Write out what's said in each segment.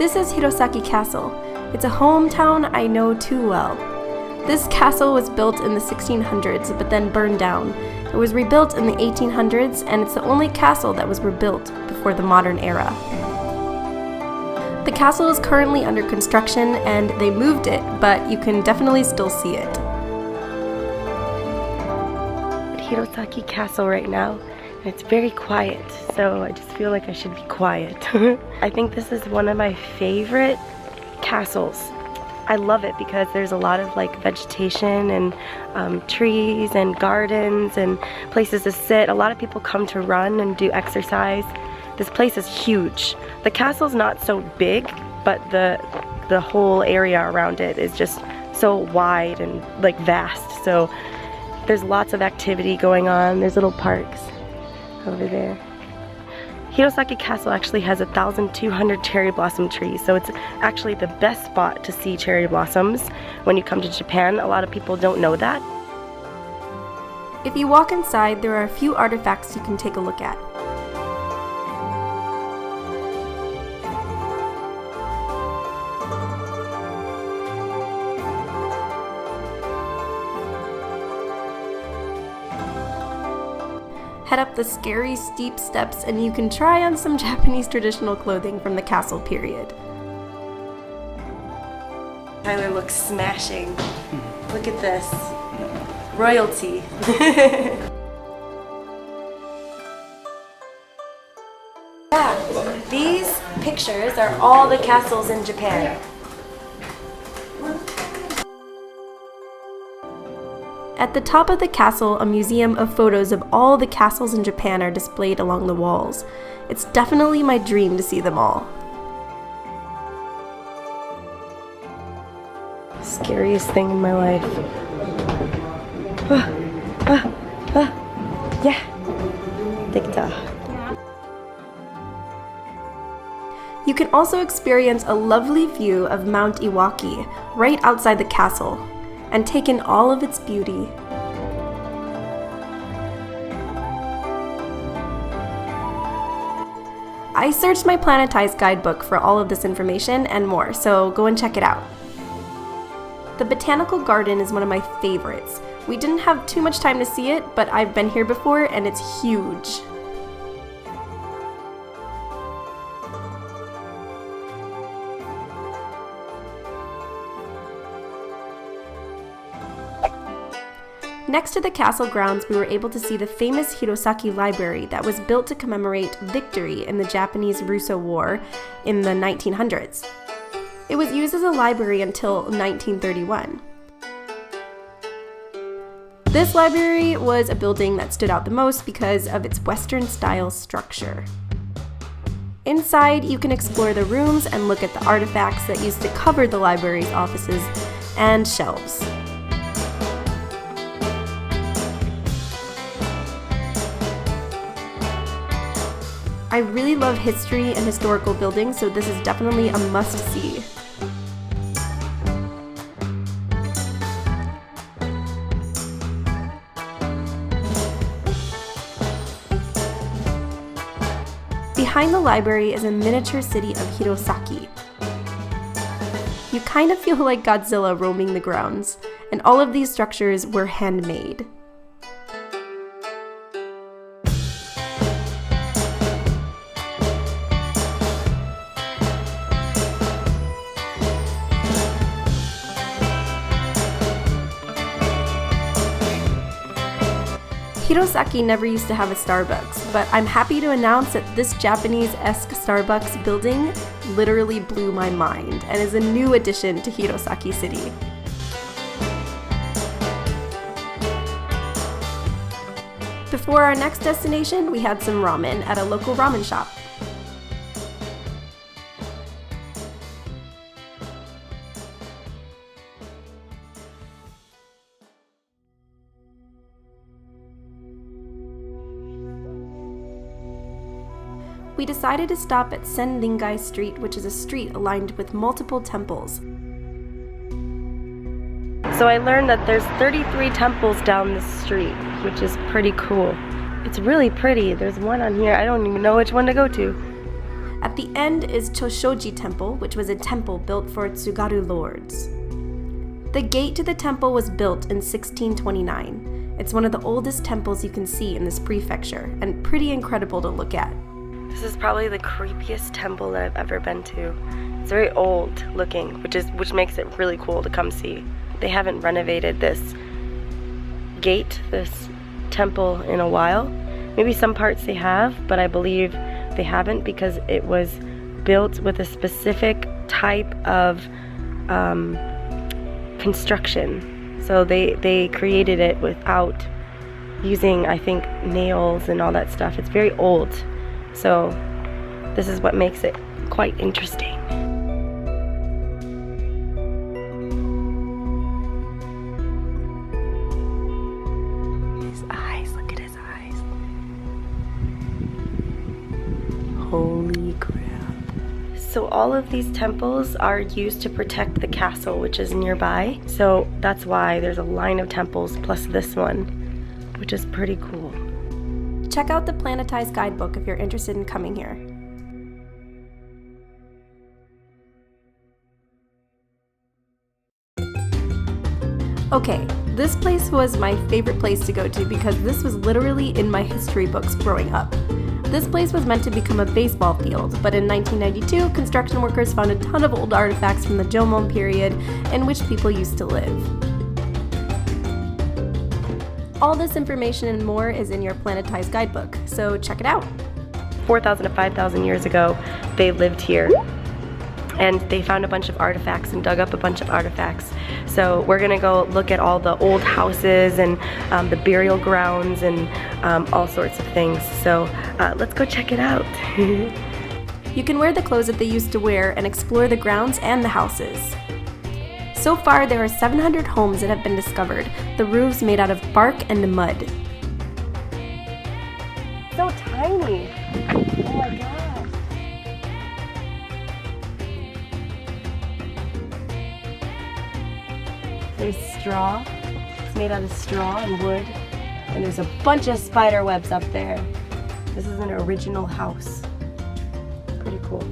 This is Hirosaki Castle. It's a hometown I know too well. This castle was built in the 1600s but then burned down. It was rebuilt in the 1800s and it's the only castle that was rebuilt before the modern era. The castle is currently under construction and they moved it, but you can definitely still see it. At Hirosaki Castle right now, and it's very quiet, so I just feel like I should be quiet. I think this is one of my favorite castles. I love it because there's a lot of like vegetation and trees and gardens and places to sit. A lot of people come to run and do exercise. This place is huge. The castle's not so big, but the whole area around it is just so wide and like vast. So there's lots of activity going on. There's little parks over there. Hirosaki Castle actually has 1,200 cherry blossom trees, so it's actually the best spot to see cherry blossoms when you come to Japan. A lot of people don't know that. If you walk inside, there are a few artifacts you can take a look at. Head up the scary steep steps and you can try on some Japanese traditional clothing from the castle period. Tyler looks smashing. Look at this. Royalty. Yeah, these pictures are all the castles in Japan. At the top of the castle, a museum of photos of all the castles in Japan are displayed along the walls. It's definitely my dream to see them all. Scariest thing in my life. Yeah. You can also experience a lovely view of Mount Iwaki right outside the castle, and take in all of its beauty. I searched my Planetyze guidebook for all of this information and more, so go and check it out. The botanical garden is one of my favorites. We didn't have too much time to see it, but I've been here before and it's huge. Next to the castle grounds, we were able to see the famous Hirosaki Library that was built to commemorate victory in the Japanese-Russo War in the 1900s. It was used as a library until 1931. This library was a building that stood out the most because of its Western-style structure. Inside, you can explore the rooms and look at the artifacts that used to cover the library's offices and shelves. I really love history and historical buildings, so this is definitely a must-see. Behind the library is a miniature city of Hirosaki. You kind of feel like Godzilla roaming the grounds, and all of these structures were handmade. Hirosaki never used to have a Starbucks, but I'm happy to announce that this Japanese-esque Starbucks building literally blew my mind and is a new addition to Hirosaki City. Before our next destination, we had some ramen at a local ramen shop. We decided to stop at Senringai Street, which is a street aligned with multiple temples. So I learned that there's 33 temples down this street, which is pretty cool. It's really pretty. There's one on here. I don't even know which one to go to. At the end is Choshoji Temple, which was a temple built for Tsugaru lords. The gate to the temple was built in 1629. It's one of the oldest temples you can see in this prefecture, and pretty incredible to look at. This is probably the creepiest temple that I've ever been to. It's very old looking, which makes it really cool to come see. They haven't renovated this gate, this temple, in a while. Maybe some parts they have, but I believe they haven't because it was built with a specific type of construction. So they created it without using, I think, nails and all that stuff. It's very old. So this is what makes it quite interesting. His eyes, look at his eyes. Holy crap. So all of these temples are used to protect the castle, which is nearby. So that's why there's a line of temples plus this one, which is pretty cool. Check out the Planetyze guidebook if you're interested in coming here. Okay, this place was my favorite place to go to because this was literally in my history books growing up. This place was meant to become a baseball field, but in 1992, construction workers found a ton of old artifacts from the Jomon period in which people used to live. All this information and more is in your Planetyze guidebook, so check it out. 4,000 to 5,000 years ago, they lived here. And they found a bunch of artifacts and dug up a bunch of artifacts. So we're gonna go look at all the old houses and the burial grounds and all sorts of things. So let's go check it out. You can wear the clothes that they used to wear and explore the grounds and the houses. So far, there are 700 homes that have been discovered, the roofs made out of bark and mud. So tiny. Oh my god. There's straw. It's made out of straw and wood. And there's a bunch of spider webs up there. This is an original house. Pretty cool.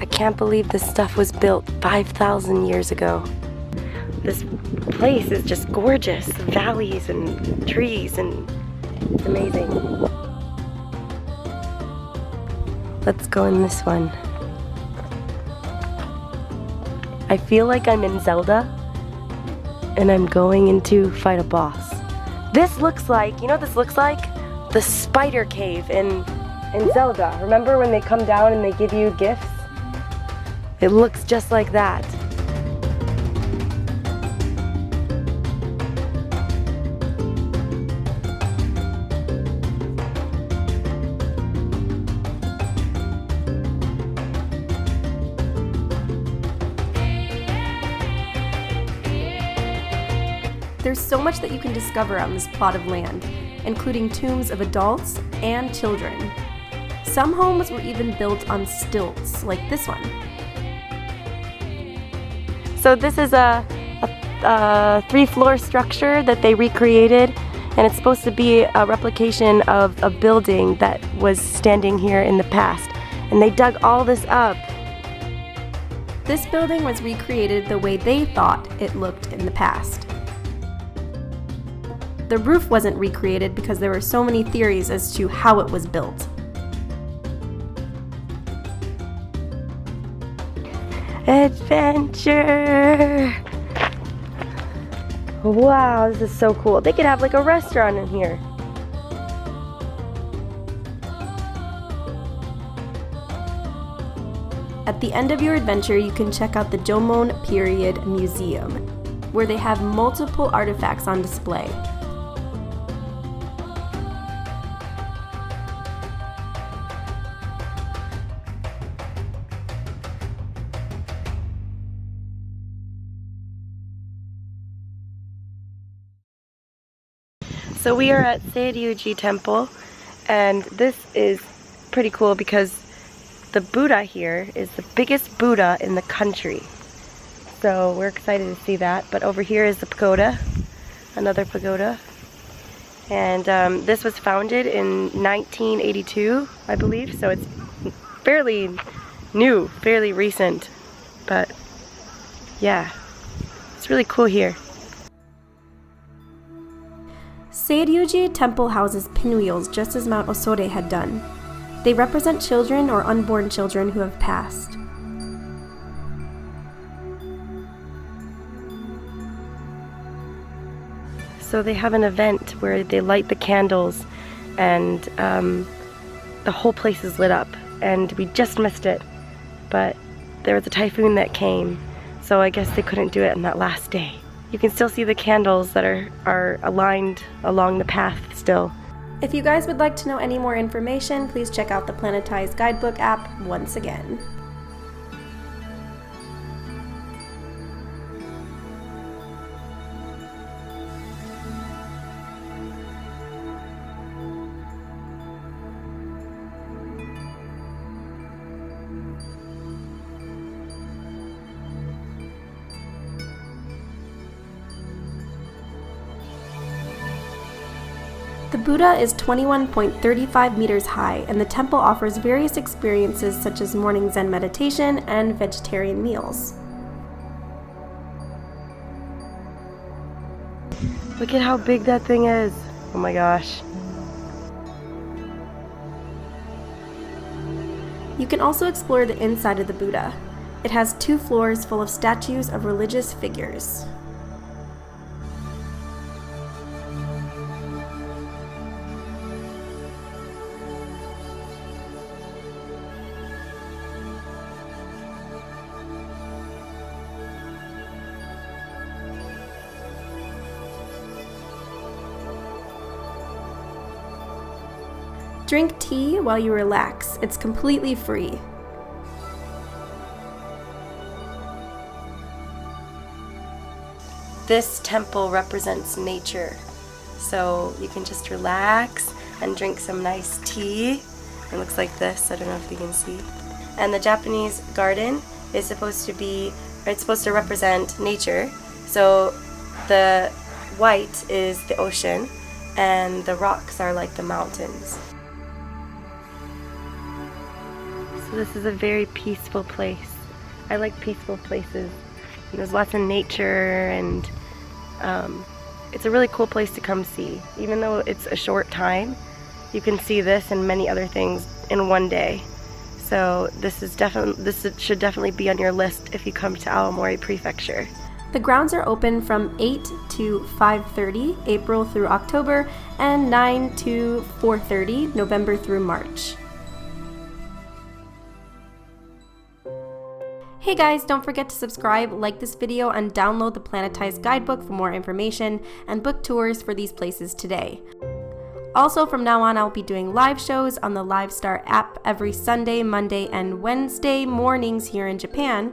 I can't believe this stuff was built 5,000 years ago. This place is just gorgeous. Valleys and trees, and it's amazing. Let's go in this one. I feel like I'm in Zelda and I'm going in to fight a boss. This looks like, you know what this looks like? The spider cave in Zelda. Remember when they come down and they give you gifts? It looks just like that. There's so much that you can discover on this plot of land, including tombs of adults and children. Some homes were even built on stilts, like this one. So this is a 3-floor structure that they recreated, and it's supposed to be a replication of a building that was standing here in the past. And they dug all this up. This building was recreated the way they thought it looked in the past. The roof wasn't recreated because there were so many theories as to how it was built. Adventure! Wow, this is so cool. They could have like a restaurant in here. At the end of your adventure, you can check out the Jomon Period Museum, where they have multiple artifacts on display. So we are at Seiryuji Temple, and this is pretty cool because the Buddha here is the biggest Buddha in the country. So we're excited to see that. But over here is the pagoda, another pagoda. And this was founded in 1982, I believe, so it's fairly new, fairly recent, but yeah, it's really cool here. Seiryuji Temple houses pinwheels just as Mount Osore had done. They represent children or unborn children who have passed. So they have an event where they light the candles and the whole place is lit up, and we just missed it, but there was a typhoon that came, so I guess they couldn't do it on that last day. You can still see the candles that are aligned along the path still. If you guys would like to know any more information, please check out the Planetyze guidebook app once again. The Buddha is 21.35 meters high, and the temple offers various experiences such as morning Zen meditation and vegetarian meals. Look at how big that thing is. Oh my gosh. You can also explore the inside of the Buddha. It has 2 floors full of statues of religious figures. Drink tea while you relax. It's completely free. This temple represents nature, so you can just relax and drink some nice tea. It looks like this, I don't know if you can see. And the Japanese garden is supposed to represent nature. So the white is the ocean and the rocks are like the mountains. So this is a very peaceful place. I like peaceful places. And there's lots of nature, and it's a really cool place to come see. Even though it's a short time, you can see this and many other things in one day. So this should definitely be on your list if you come to Aomori Prefecture. The grounds are open from 8 to 5:30, April through October, and 9 to 4:30, November through March. Hey guys, don't forget to subscribe, like this video, and download the Planetyze guidebook for more information and book tours for these places today. Also, from now on, I'll be doing live shows on the LiveStar app every Sunday, Monday, and Wednesday mornings here in Japan.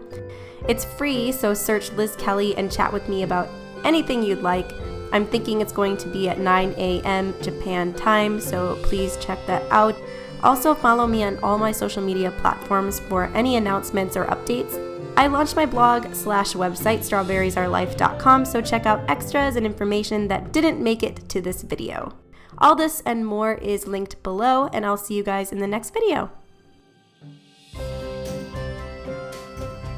It's free, so search Liz Kelly and chat with me about anything you'd like. I'm thinking it's going to be at 9 a.m. Japan time, so please check that out. Also, follow me on all my social media platforms for any announcements or updates. I launched my blog/website, strawberriesaurelife.com, so check out extras and information that didn't make it to this video. All this and more is linked below, and I'll see you guys in the next video.